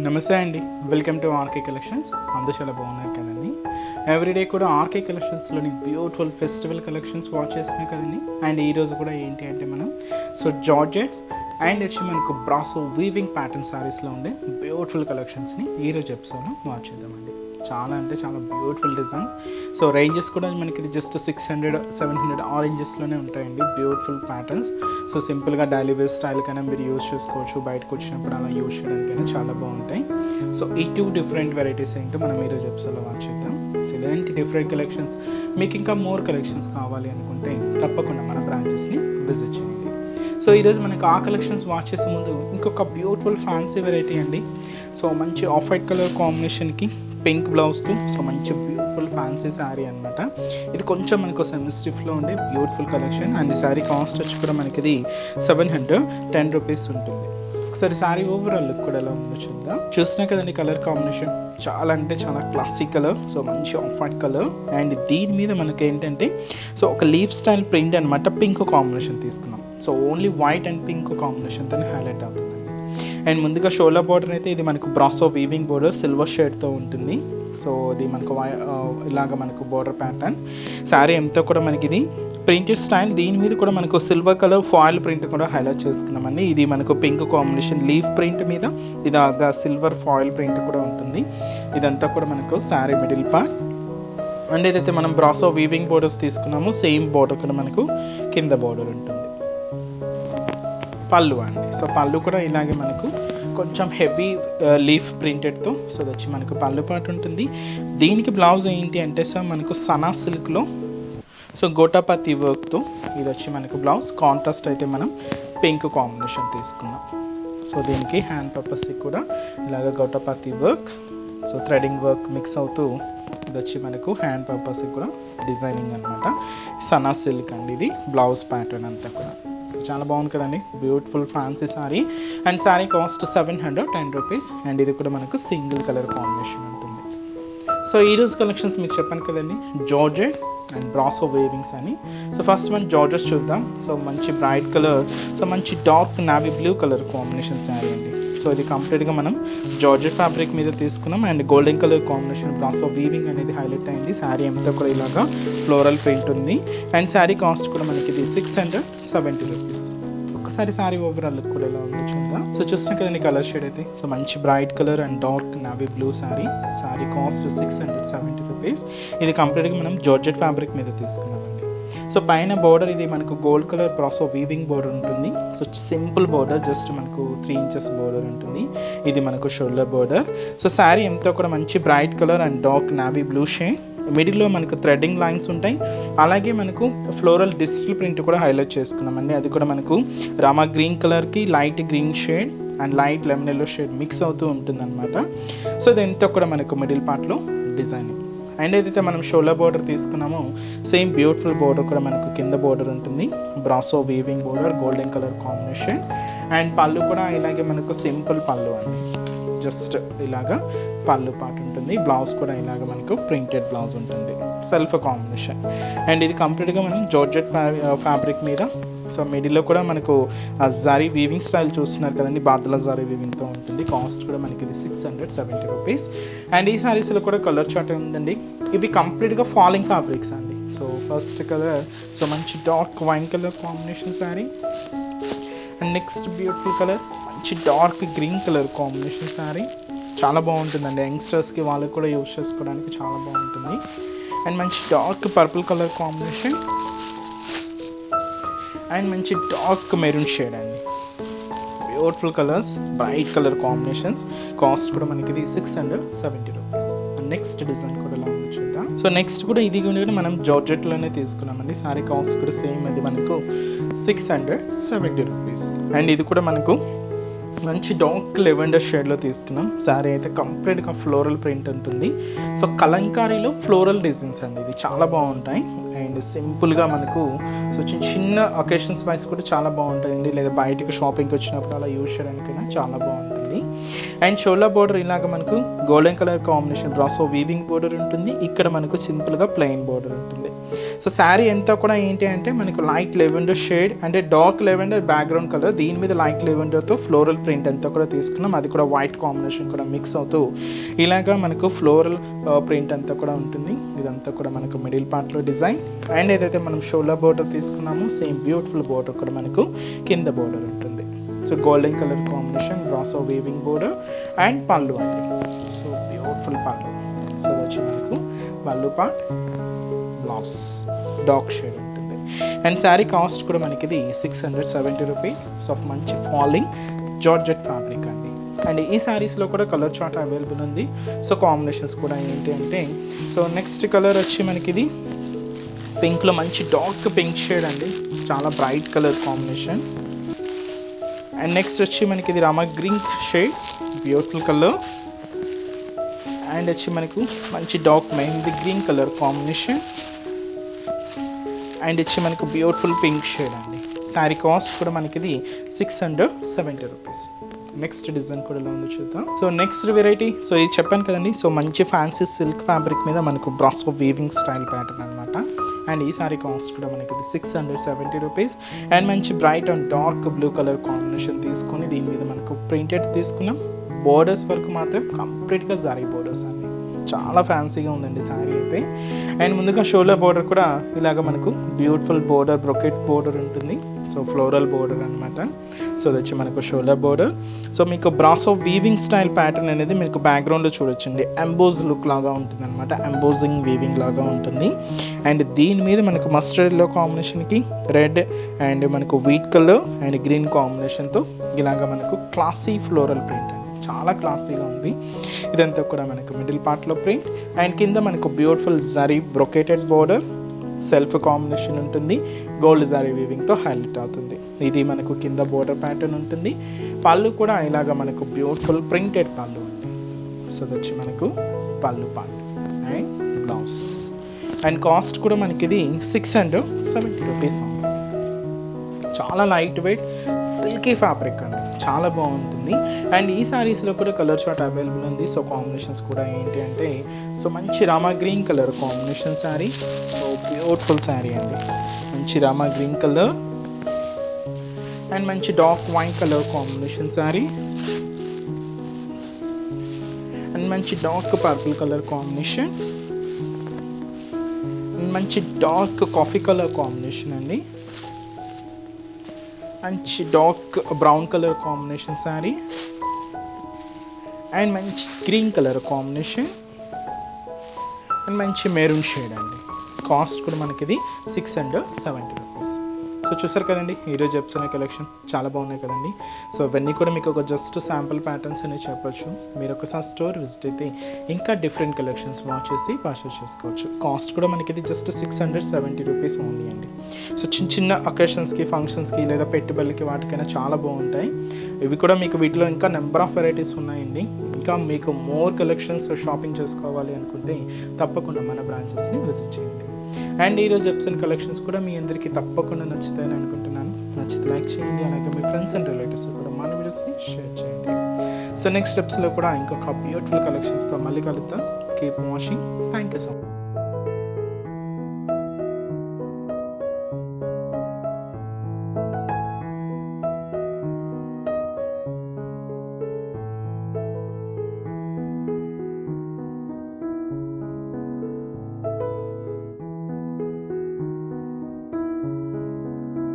నమస్తే అండి. Welcome to RK collections. అందరూ చాలా బాగున్నారు కదండి. ఎవ్రీడే కూడా ఆర్కే కలెక్షన్స్లోని బ్యూటిఫుల్ ఫెస్టివల్ కలెక్షన్స్ వాచ్ చేస్తున్నాయి కదండి. అండ్ ఈరోజు కూడా ఏంటి అంటే మనం జార్జెట్స్ అండ్ వచ్చి మనకు బ్రాసో వీవింగ్ ప్యాటర్న్ శారీస్లో ఉండే బ్యూటిఫుల్ కలెక్షన్స్ని ఈరోజు ఎపిసోడ్లో వాచ్ చేద్దామండి. చాలా అంటే చాలా బ్యూటిఫుల్ డిజైన్స్. రేంజెస్ కూడా మనకి ఇది జస్ట్ 600-700 ఆ రేంజెస్లోనే ఉంటాయండి. Beautiful patterns. సింపుల్గా డైలీ వేర్ స్టైల్కైనా మీరు యూజ్ చేసుకోవచ్చు. బయటకు వచ్చినప్పుడు అలా యూజ్ చేయడానికైనా చాలా బాగుంటాయి. ఈ 2 డిఫరెంట్ వెరైటీస్ ఏంటో మనం ఈరోజు ఎపిసోడ్లో వాచ్ చేద్దాం. ఇలాంటి డిఫరెంట్ కలెక్షన్స్ మీకు ఇంకా మోర్ కలెక్షన్స్ కావాలి అనుకుంటే తప్పకుండా మన బ్రాంచెస్ని విజిట్ చేయండి. ఈరోజు మనకు ఆ కలెక్షన్స్ వాచ్ చేసే ముందు ఇంకొక బ్యూటిఫుల్ ఫ్యాన్సీ వెరైటీ అండి. మంచి ఆఫ్ వైట్ కలర్ కాంబినేషన్కి పింక్ బ్లౌజ్తో మంచి బ్యూటిఫుల్ ఫ్యాన్సీ శారీ అనమాట. ఇది కొంచెం మనకు సెమీ స్టిఫ్లో ఉండే బ్యూటిఫుల్ కలెక్షన్. అండ్ ఈ శారీ కాస్ట్ వచ్చి కూడా మనకి ఇది 710 రూపీస్ ఉంటుంది. ఒకసారి శారీ ఓవరాల్ లుక్ కూడా ఎలా ఉందో చూద్దాం. చూసినా కదండి కలర్ కాంబినేషన్ చాలా అంటే చాలా క్లాసిక్ కలర్. మంచి ఆఫ్ వైట్ కలర్. అండ్ దీని మీద మనకి ఏంటంటే ఒక లీఫ్ స్టైల్ ప్రింట్ అనమాట. పింక్ కాంబినేషన్ తీసుకున్నాం. ఓన్లీ వైట్ అండ్ పింక్ కాంబినేషన్తో హైలైట్ అవుతుంది. అండ్ ముందుగా షోల్డర్ బార్డర్ అయితే ఇది మనకు బ్రాసో వీవింగ్ బార్డర్ సిల్వర్ షేడ్తో ఉంటుంది. ఇది మనకు ఇలాగ మనకు బార్డర్ ప్యాటర్న్. శారీ ఎంతో కూడా మనకి ఇది ప్రింటెడ్ స్టైల్. దీని మీద కూడా మనకు సిల్వర్ కలర్ ఫాయిల్ ప్రింట్ కూడా హైలైట్ చేసుకున్నామండి. ఇది మనకు పింక్ కాంబినేషన్ లీఫ్ ప్రింట్ మీద ఇలాగా సిల్వర్ ఫాయిల్ ప్రింట్ కూడా ఉంటుంది. ఇదంతా కూడా మనకు శారీ మిడిల్ పార్ట్. అండ్ ఏదైతే మనం బ్రాసో వీవింగ్ బోర్డర్స్ తీసుకున్నామో సేమ్ బోర్డర్ కూడా మనకు కింద బోర్డర్ ఉంటుంది. పళ్ళు అండి. పళ్ళు కూడా ఇలాగే మనకు కొంచెం హెవీ లీఫ్ ప్రింటెడ్తో అది వచ్చి మనకు పళ్ళు పాటు ఉంటుంది. దీనికి బ్లౌజ్ ఏంటి అంటే మనకు సనా సిల్క్లో గోటాపతి వర్క్తో ఇది వచ్చి మనకు బ్లౌజ్. కాంట్రాస్ట్ అయితే మనం పింక్ కాంబినేషన్ తీసుకున్నాం. దీనికి హ్యాండ్ పర్పస్కి కూడా ఇలాగ gota patti work threading work mix అవుతూ ఇది వచ్చి మనకు హ్యాండ్ పర్పస్కి కూడా డిజైనింగ్ అనమాట. సనా సిల్క్ అండి. ఇది బ్లౌజ్ ప్యాటర్న్ అంతా కూడా చాలా బాగుంది కదండి. Beautiful fancy sari. And sari cost 710 rupees. And ఇది కూడా మనకు సింగిల్ కలర్ కాంబినేషన్ ఉంటుంది. ఈరోజు కలెక్షన్స్ మీకు చెప్పాను కదండి, జార్జెట్ అండ్ బ్రాసో వేవింగ్స్ అని. ఫస్ట్ మనం జార్జెట్స్ చూద్దాం. మంచి బ్రైట్ కలర్, మంచి dark navy blue colour combination sari అండి. ఇది కంప్లీట్గా మనం జార్జెట్ ఫ్యాబ్రిక్ మీద తీసుకున్నాం. And golden colour combination brasso weaving అనేది హైలైట్ అయింది. శారీ అంతా కూడా ఇలాగా ఫ్లోరల్ ప్రింట్ ఉంది. అండ్ శారీ కాస్ట్ కూడా మనకి ఇది 670 రూపీస్. ఒకసారి శారీ ఓవరాల్ లుక్ కూడా ఎలా ఉందో చూద్దాం. చూస్తున్నా కదండి కలర్ షేడ్ అయితే మంచి bright colour and dark navy blue sari. Sari cost 670 rupees. ఇది కంప్లీట్గా మనం జార్జెట్ ఫ్యాబ్రిక్ మీద తీసుకున్నామండి. పైన బోర్డర్ ఇది మనకు gold colour brasso weaving border ఉంటుంది. సింపుల్ బోర్డర్, జస్ట్ మనకు 3 ఇంచెస్ బోర్డర్ ఉంటుంది. ఇది మనకు షోల్డర్ బోర్డర్. శారీ ఎంతో కూడా మంచి bright colour and dark navy blue shade. మిడిల్లో మనకు థ్రెడ్డింగ్ లైన్స్ ఉంటాయి. అలాగే మనకు ఫ్లోరల్ డిజిటల్ ప్రింట్ కూడా హైలైట్ చేసుకున్నామండి. అది కూడా మనకు రామా గ్రీన్ కలర్కి light green shade and light lemon yellow shade mix అవుతూ ఉంటుంది అనమాట. ఇది ఎంతో కూడా మనకు మిడిల్ పార్ట్లో డిజైనింగ్. అండ్ ఏదైతే మనం షోల్డర్ బోర్డర్ తీసుకున్నామో సేమ్ బ్యూటిఫుల్ బోర్డర్ కూడా మనకు కింద బోర్డర్ ఉంటుంది. Brasso weaving border golden colour combination. And పళ్ళు కూడా ఇలాగే మనకు సింపుల్ పళ్ళు అండి. జస్ట్ ఇలాగా పళ్ళు పాటు ఉంటుంది. బ్లౌజ్ కూడా ఇలాగ మనకు ప్రింటెడ్ బ్లౌజ్ ఉంటుంది, సెల్ఫ్ కాంబినేషన్. అండ్ ఇది కంప్లీట్గా మనం జార్జెట్ ఫ్యాబ్రిక్ మీద. మిడిల్లో కూడా మనకు జారీ వీవింగ్ స్టైల్ చూస్తున్నారు కదండి, బాదల జారీ వీవింగ్తో ఉంటుంది. కాస్ట్ కూడా మనకి ఇది 670 రూపీస్. అండ్ ఈ శారీస్లో కూడా కలర్ చార్ట్ ఉందండి. ఇవి కంప్లీట్గా ఫాలింగ్ ఫ్యాబ్రిక్స్ అండి. ఫస్ట్ కలర్ మంచి dark wine colour combination sari. And next beautiful colour మంచి dark green colour combination sari. చాలా బాగుంటుందండి. యంగ్స్టర్స్కి వాళ్ళకి కూడా యూజ్ చేసుకోవడానికి చాలా బాగుంటుంది. అండ్ మంచి dark purple colour combination and మంచి డార్క్ మెరూన్ షేడ్ అండి. Beautiful colours, bright colour combinations. Cost కూడా మనకి ఇది 670 రూపీస్. నెక్స్ట్ డిజైన్ కూడా ఎలా ఉందో చూద్దాం. నెక్స్ట్ కూడా ఇది కూడా మనం జార్జెట్లోనే తీసుకున్నామండి. శారీ కాస్ట్ కూడా సేమ్, అది మనకు 670 రూపీస్. అండ్ ఇది కూడా మనకు మంచి డార్క్ లెవెండర్ షేడ్లో తీసుకున్నాం. శారీ అయితే కంప్లీట్గా ఫ్లోరల్ ప్రింట్ ఉంటుంది. కలంకారీలో ఫ్లోరల్ డిజైన్స్ అండి. ఇది చాలా బాగుంటాయి. అండ్ సింపుల్గా మనకు చిన్న అకేషన్స్ వైస్ కూడా చాలా బాగుంటుంది. లేదా బయటకు షాపింగ్కి వచ్చినప్పుడు అలా యూజ్ చేయడానికైనా చాలా బాగుంటుంది. అండ్ షోలా బోర్డర్ ఇలాగ మనకు golden colour combination brasso weaving border ఉంటుంది. ఇక్కడ మనకు సింపుల్గా ప్లెయిన్ బోర్డర్ ఉంటుంది. సో శారీ అంతా కూడా ఏంటి అంటే మనకు లైట్ లెవెండర్ షేడ్ అంటే డార్క్ లెవెండర్ బ్యాక్గ్రౌండ్ కలర్, దీని మీద లైట్ లెవెండర్తో ఫ్లోరల్ ప్రింట్ అంతా కూడా తీసుకున్నాం. అది కూడా వైట్ కాంబినేషన్ కూడా మిక్స్ అవుతూ ఇలాగా మనకు ఫ్లోరల్ ప్రింట్ అంతా కూడా ఉంటుంది. ఇదంతా కూడా మనకు మిడిల్ పార్ట్లో డిజైన్. అండ్ ఏదైతే మనం షోలా బోర్డర్ తీసుకున్నామో సేమ్ బ్యూటిఫుల్ బోర్డర్ కూడా మనకు కింద బోర్డర్ ఉంటుంది. So golden colour combination brasso weaving border and పళ్ళు అండి. సో బ్యూటిఫుల్ పళ్ళు. సో వచ్చి మనకు పళ్ళు పార్ట్, బ్లౌజ్ డార్క్ షేడ్ ఉంటుంది. అండ్ శారీ కాస్ట్ కూడా మనకి ఇది 670 రూపీస్. సో మంచి ఫాలింగ్ జార్జెట్ ఫ్యాబ్రిక్ అండి. అండ్ ఈ శారీస్లో కూడా కలర్ చార్ట్ అవైలబుల్ ఉంది. సో కాంబినేషన్స్ కూడా ఏంటి అంటే సో నెక్స్ట్ కలర్ వచ్చి మనకి ఇది పింక్లో మంచి డార్క్ పింక్ షేడ్ అండి, చాలా bright colour combination. And next వచ్చి మనకి ఇది Rama green shade, beautiful colour. And వచ్చి మనకు మంచి dark mehndi green colour combination. And వచ్చి మనకు బ్యూటిఫుల్ పింక్ షేడ్ అండి. శారీ కాస్ట్ కూడా మనకి ఇది 670 రూపీస్. నెక్స్ట్ డిజైన్ కూడా ఎలా ఉందో చూద్దాం. సో నెక్స్ట్ వెరైటీ, సో ఇది చెప్పాను కదండి, సో మంచి ఫ్యాన్సీ సిల్క్ ఫ్యాబ్రిక్ మీద మనకు బ్రాసో వీవింగ్ స్టైల్ ప్యాటర్న్ అనమాట. అండ్ ఈ సారీ కాస్ట్ కూడా మనకి ఇది 670 రూపీస్. అండ్ మంచి bright and dark blue colour combination తీసుకొని దీని మీద మనకు ప్రింటెడ్ తీసుకున్నాం. బోర్డర్స్ వరకు మాత్రం కంప్లీట్గా జరీ బోర్డర్స్ అండి, చాలా ఫ్యాన్సీగా ఉందండి శారీ అయితే. అండ్ ముందుగా షోల్డర్ బోర్డర్ కూడా ఇలాగ మనకు బ్యూటిఫుల్ బోర్డర్ బ్రొకెట్ బోర్డర్ ఉంటుంది. సో ఫ్లోరల్ బోర్డర్ అనమాట. సో అది వచ్చి మనకు షోల్డర్ బోర్డర్. సో మీకు బ్రాసో వీవింగ్ స్టైల్ ప్యాటర్న్ అనేది మీకు బ్యాక్గ్రౌండ్లో చూడొచ్చండి, ఎంబోజ్ లుక్ లాగా ఉంటుంది అనమాట, ఎంబోజింగ్ వీవింగ్ లాగా ఉంటుంది. అండ్ దీని మీద మనకు మస్టర్డ్ ఎల్లో కాంబినేషన్కి రెడ్ అండ్ మనకు వీట్ కలర్ అండ్ గ్రీన్ కాంబినేషన్తో ఇలాగ మనకు క్లాసీ ఫ్లోరల్ ప్రింట్ అండి, చాలా క్లాసీగా ఉంది. ఇదంతా కూడా మనకు మిడిల్ పార్ట్లో ప్రింట్. అండ్ కింద మనకు beautiful zari brocaded border self combination ఉంటుంది, గోల్డ్ జరీ వీవింగ్తో హైలైట్ అవుతుంది. ఇది మనకు కింద బోర్డర్ ప్యాటర్న్ ఉంటుంది. పళ్ళు కూడా ఇలాగ మనకు బ్యూటిఫుల్ ప్రింటెడ్ పళ్ళు ఉంది. సో అది వచ్చి మనకు పళ్ళు part and blouse. And cost కూడా మనకి ఇది 670 రూపీస్ ఉంది. చాలా లైట్ వెయిట్ సిల్కీ ఫ్యాబ్రిక్ అండి, చాలా బాగుంటుంది. అండ్ ఈ శారీస్లో కూడా కలర్ చార్ట్ అవైలబుల్ ఉంది. సో కాంబినేషన్స్ కూడా ఏంటి అంటే సో మంచి రామా green colour combination sari, so beautiful sari అండి, మంచి రామా గ్రీన్ కలర్ అండ్ మంచి dark wine colour combination sari and మంచి dark purple colour combination and మంచి డార్క్ కాఫీ కలర్ కాంబినేషన్ అండి, మంచి dark brown colour combination sari and మంచి గ్రీన్ కలర్ కాంబినేషన్ అండ్ మంచి మెరూన్ షేడ్ అండి. కాస్ట్ కూడా మనకి ఇది 670 రూపీస్. సో చూసారు కదండి ఈరోజు చెప్తున్న కలెక్షన్ చాలా బాగున్నాయి కదండి. సో ఇవన్నీ కూడా మీకు ఒక జస్ట్ శాంపుల్ ప్యాటర్న్స్ అని చెప్పొచ్చు. మీరు ఒకసారి స్టోర్ విజిట్ అయితే ఇంకా డిఫరెంట్ కలెక్షన్స్ వాచ్ చేసి పర్చేస్ చేసుకోవచ్చు. కాస్ట్ కూడా మనకి ఇది జస్ట్ 670 రూపీస్ ఓన్లీ అండి. సో చిన్న చిన్న అకేషన్స్కి ఫంక్షన్స్కి లేదా పెట్టుబడులకి వాటికైనా చాలా బాగుంటాయి. ఇవి కూడా మీకు వీటిలో ఇంకా నెంబర్ ఆఫ్ వెరైటీస్ ఉన్నాయండి. ఇంకా మీకు మోర్ కలెక్షన్స్ షాపింగ్ చేసుకోవాలి అనుకుంటే తప్పకుండా మన బ్రాంచెస్ని విజిట్ చేయండి. అండ్ ఈరోజు చెప్తున్న కలెక్షన్స్ కూడా మీ అందరికీ తప్పకుండా నచ్చుతాయని అనుకుంటున్నాను. నచ్చితే లైక్ చేయండి, అలాగే మీ ఫ్రెండ్స్ అండ్ రిలేటివ్స్ కూడా మన వీడియోస్ని షేర్ చేయండి. సో నెక్స్ట్ స్టెప్స్లో కూడా ఇంకొక బ్యూటిఫుల్ కలెక్షన్స్తో మళ్ళీ కలుద్దాం. Keep watching. Thank you so much.